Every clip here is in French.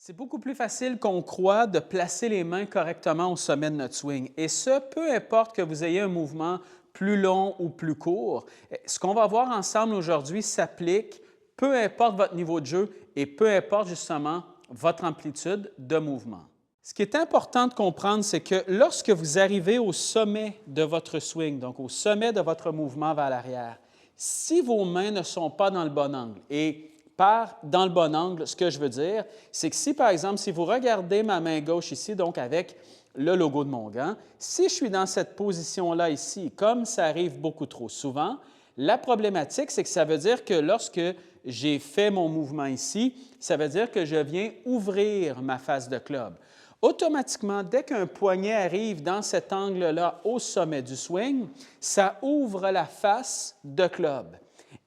C'est beaucoup plus facile qu'on croit de placer les mains correctement au sommet de notre swing. Et ce, peu importe que vous ayez un mouvement plus long ou plus court. Ce qu'on va voir ensemble aujourd'hui s'applique peu importe votre niveau de jeu et peu importe justement votre amplitude de mouvement. Ce qui est important de comprendre, c'est que lorsque vous arrivez au sommet de votre swing, donc au sommet de votre mouvement vers l'arrière, si vos mains ne sont pas dans le bon angle, et par dans le bon angle, ce que je veux dire, c'est que si, par exemple, si vous regardez ma main gauche ici, donc avec le logo de mon gant, si je suis dans cette position-là ici, comme ça arrive beaucoup trop souvent, la problématique, c'est que ça veut dire que lorsque j'ai fait mon mouvement ici, ça veut dire que je viens ouvrir ma face de club. Automatiquement, dès qu'un poignet arrive dans cet angle-là au sommet du swing, ça ouvre la face de club.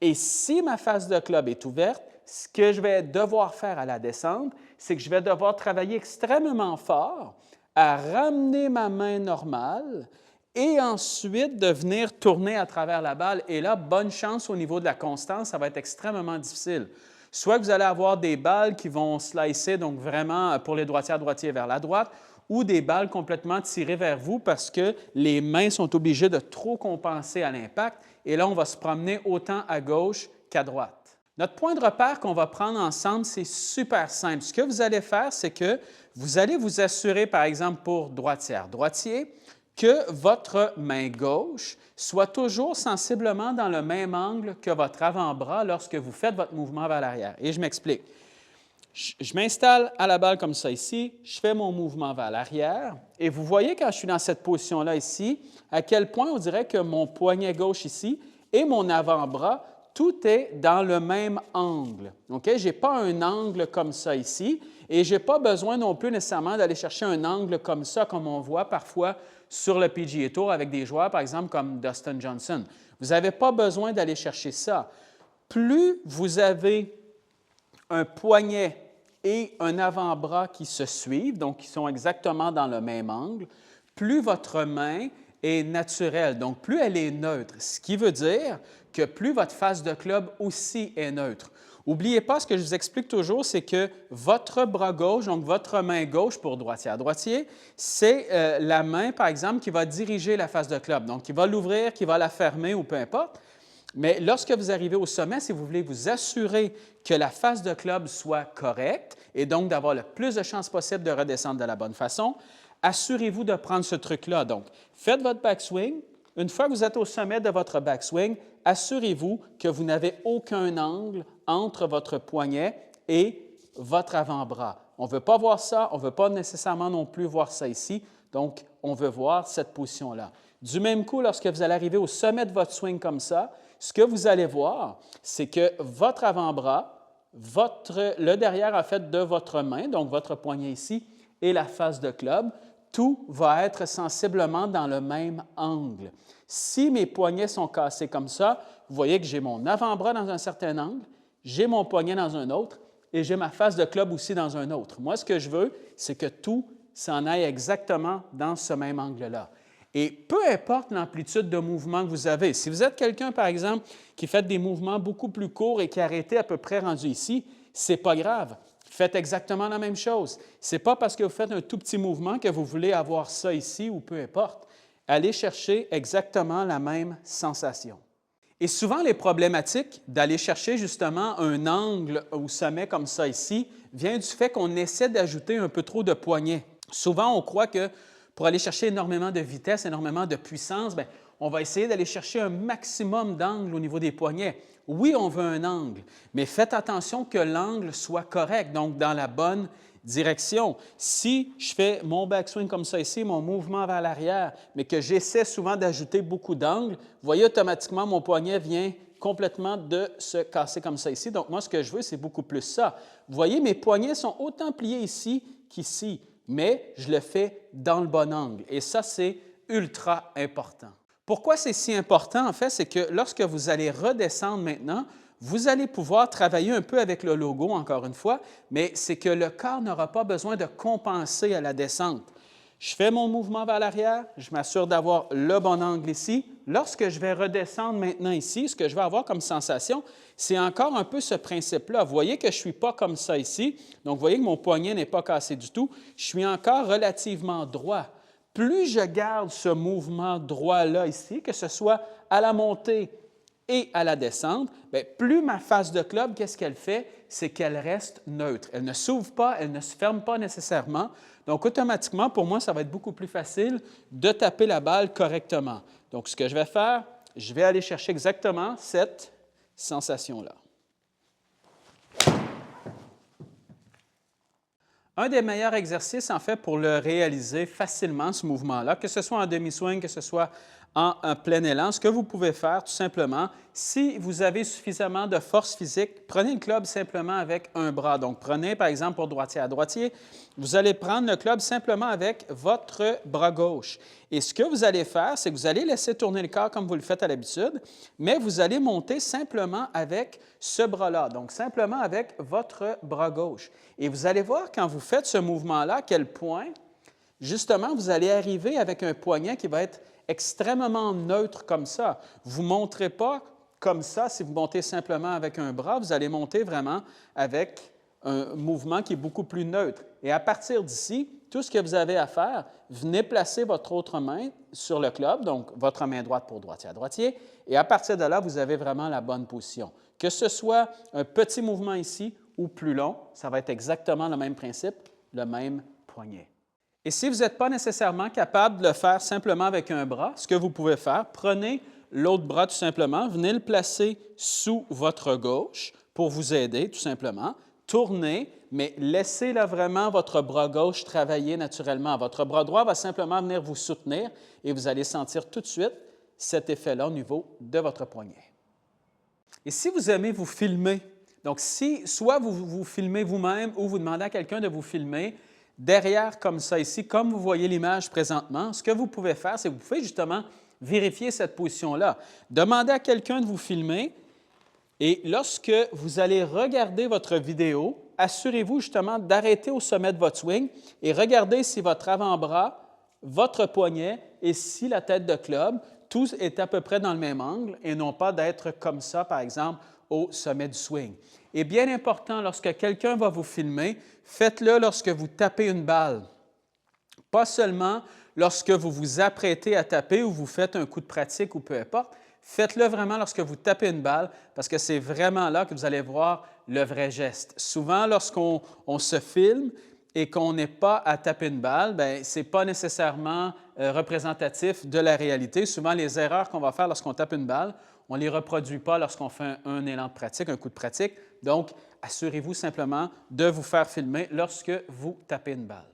Et si ma face de club est ouverte, ce que je vais devoir faire à la descente, c'est que je vais devoir travailler extrêmement fort à ramener ma main normale et ensuite de venir tourner à travers la balle. Et là, bonne chance au niveau de la constance, ça va être extrêmement difficile. Soit que vous allez avoir des balles qui vont slicer, donc vraiment pour les droitiers vers la droite, ou des balles complètement tirées vers vous parce que les mains sont obligées de trop compenser à l'impact. Et là, on va se promener autant à gauche qu'à droite. Notre point de repère qu'on va prendre ensemble, c'est super simple. Ce que vous allez faire, c'est que vous allez vous assurer, par exemple, pour droitier, que votre main gauche soit toujours sensiblement dans le même angle que votre avant-bras lorsque vous faites votre mouvement vers l'arrière. Et je m'explique. Je m'installe à la balle comme ça ici, je fais mon mouvement vers l'arrière et vous voyez quand je suis dans cette position-là ici, à quel point on dirait que mon poignet gauche ici et mon avant-bras, tout est dans le même angle. Okay? Je n'ai pas un angle comme ça ici et je n'ai pas besoin non plus nécessairement d'aller chercher un angle comme ça, comme on voit parfois sur le PGA Tour avec des joueurs, par exemple, comme Dustin Johnson. Vous n'avez pas besoin d'aller chercher ça. Plus vous avez un poignet et un avant-bras qui se suivent, donc qui sont exactement dans le même angle, plus votre main est naturelle, donc plus elle est neutre, ce qui veut dire que plus votre face de club aussi est neutre. N'oubliez pas, ce que je vous explique toujours, c'est que votre bras gauche, donc votre main gauche pour droitier, c'est la main, par exemple, qui va diriger la face de club, donc qui va l'ouvrir, qui va la fermer ou peu importe. Mais lorsque vous arrivez au sommet, si vous voulez vous assurer que la face de club soit correcte et donc d'avoir le plus de chances possible de redescendre de la bonne façon, assurez-vous de prendre ce truc-là. Donc, faites votre backswing. Une fois que vous êtes au sommet de votre backswing, assurez-vous que vous n'avez aucun angle entre votre poignet et votre avant-bras. On ne veut pas voir ça, on ne veut pas nécessairement non plus voir ça ici, donc on veut voir cette position-là. Du même coup, lorsque vous allez arriver au sommet de votre swing comme ça, ce que vous allez voir, c'est que votre avant-bras, le derrière en fait de votre main, donc votre poignet ici, et la face de club, tout va être sensiblement dans le même angle. Si mes poignets sont cassés comme ça, vous voyez que j'ai mon avant-bras dans un certain angle, j'ai mon poignet dans un autre et j'ai ma face de club aussi dans un autre. Moi, ce que je veux, c'est que tout s'en aille exactement dans ce même angle-là. Et peu importe l'amplitude de mouvement que vous avez, si vous êtes quelqu'un, par exemple, qui fait des mouvements beaucoup plus courts et qui a arrêté à peu près rendu ici, ce n'est pas grave. Faites exactement la même chose. Ce n'est pas parce que vous faites un tout petit mouvement que vous voulez avoir ça ici ou peu importe. Allez chercher exactement la même sensation. Et souvent, les problématiques d'aller chercher justement un angle au sommet comme ça ici vient du fait qu'on essaie d'ajouter un peu trop de poignets. Souvent, on croit que pour aller chercher énormément de vitesse, énormément de puissance, bien, on va essayer d'aller chercher un maximum d'angle au niveau des poignets. Oui, on veut un angle, mais faites attention que l'angle soit correct, donc dans la bonne direction. Si je fais mon backswing comme ça ici, mon mouvement vers l'arrière, mais que j'essaie souvent d'ajouter beaucoup d'angles, vous voyez automatiquement mon poignet vient complètement de se casser comme ça ici. Donc moi, ce que je veux, c'est beaucoup plus ça. Vous voyez, mes poignets sont autant pliés ici qu'ici, mais je le fais dans le bon angle. Et ça, c'est ultra important. Pourquoi c'est si important, en fait, c'est que lorsque vous allez redescendre maintenant, vous allez pouvoir travailler un peu avec le logo, encore une fois, mais c'est que le corps n'aura pas besoin de compenser à la descente. Je fais mon mouvement vers l'arrière, je m'assure d'avoir le bon angle ici. Lorsque je vais redescendre maintenant ici, ce que je vais avoir comme sensation, c'est encore un peu ce principe-là. Vous voyez que je ne suis pas comme ça ici, donc vous voyez que mon poignet n'est pas cassé du tout. Je suis encore relativement droit. Plus je garde ce mouvement droit-là ici, que ce soit à la montée et à la descente, bien, plus ma face de club, qu'est-ce qu'elle fait? C'est qu'elle reste neutre. Elle ne s'ouvre pas, elle ne se ferme pas nécessairement. Donc, automatiquement, pour moi, ça va être beaucoup plus facile de taper la balle correctement. Donc, ce que je vais faire, je vais aller chercher exactement cette sensation-là. Un des meilleurs exercices, en fait, pour le réaliser facilement, ce mouvement-là, que ce soit en demi-swing, que ce soit en plein élan, ce que vous pouvez faire, tout simplement, si vous avez suffisamment de force physique, prenez le club simplement avec un bras. Donc, prenez, par exemple, pour droitier à droitier, vous allez prendre le club simplement avec votre bras gauche. Et ce que vous allez faire, c'est que vous allez laisser tourner le corps comme vous le faites à l'habitude, mais vous allez monter simplement avec ce bras-là, donc simplement avec votre bras gauche. Et vous allez voir, quand vous faites ce mouvement-là, à quel point, justement, vous allez arriver avec un poignet qui va être extrêmement neutre comme ça. Vous ne monterez pas comme ça si vous montez simplement avec un bras, vous allez monter vraiment avec un mouvement qui est beaucoup plus neutre. Et à partir d'ici, tout ce que vous avez à faire, venez placer votre autre main sur le club, donc votre main droite pour droitier à droitier, et à partir de là, vous avez vraiment la bonne position. Que ce soit un petit mouvement ici ou plus long, ça va être exactement le même principe, le même poignet. Et si vous n'êtes pas nécessairement capable de le faire simplement avec un bras, ce que vous pouvez faire, prenez l'autre bras tout simplement, venez le placer sous votre gauche pour vous aider tout simplement, tournez, mais laissez là vraiment votre bras gauche travailler naturellement. Votre bras droit va simplement venir vous soutenir et vous allez sentir tout de suite cet effet-là au niveau de votre poignet. Et si vous aimez vous filmer, donc si soit vous vous filmez vous-même ou vous demandez à quelqu'un de vous filmer, derrière comme ça ici, comme vous voyez l'image présentement, ce que vous pouvez faire, c'est que vous pouvez justement vérifier cette position-là. Demandez à quelqu'un de vous filmer et lorsque vous allez regarder votre vidéo, assurez-vous justement d'arrêter au sommet de votre swing et regardez si votre avant-bras, votre poignet et si la tête de club, tout est à peu près dans le même angle et non pas d'être comme ça, par exemple, au sommet du swing. Et bien important, lorsque quelqu'un va vous filmer, faites-le lorsque vous tapez une balle. Pas seulement lorsque vous vous apprêtez à taper ou vous faites un coup de pratique ou peu importe. Faites-le vraiment lorsque vous tapez une balle parce que c'est vraiment là que vous allez voir le vrai geste. Souvent, lorsqu'on se filme et qu'on n'est pas à taper une balle, bien, ce n'est pas nécessairement représentatif de la réalité. Souvent, les erreurs qu'on va faire lorsqu'on tape une balle, on ne les reproduit pas lorsqu'on fait un élan de pratique, un coup de pratique. Donc, assurez-vous simplement de vous faire filmer lorsque vous tapez une balle.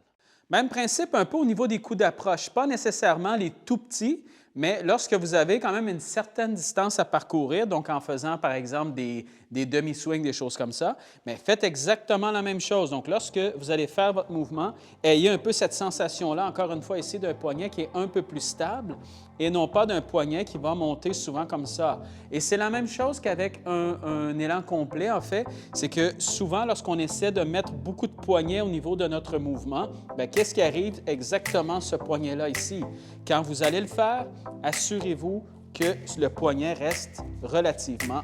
Même principe un peu au niveau des coups d'approche, pas nécessairement les tout petits, mais lorsque vous avez quand même une certaine distance à parcourir, donc en faisant par exemple des demi-swings, des choses comme ça, mais faites exactement la même chose. Donc lorsque vous allez faire votre mouvement, ayez un peu cette sensation-là, encore une fois ici, d'un poignet qui est un peu plus stable et non pas d'un poignet qui va monter souvent comme ça. Et c'est la même chose qu'avec un élan complet, en fait, c'est que souvent lorsqu'on essaie de mettre beaucoup de poignets au niveau de notre mouvement, bien, qu'est-ce qui arrive? Exactement ce poignet-là ici. Quand vous allez le faire, assurez-vous que le poignet reste relativement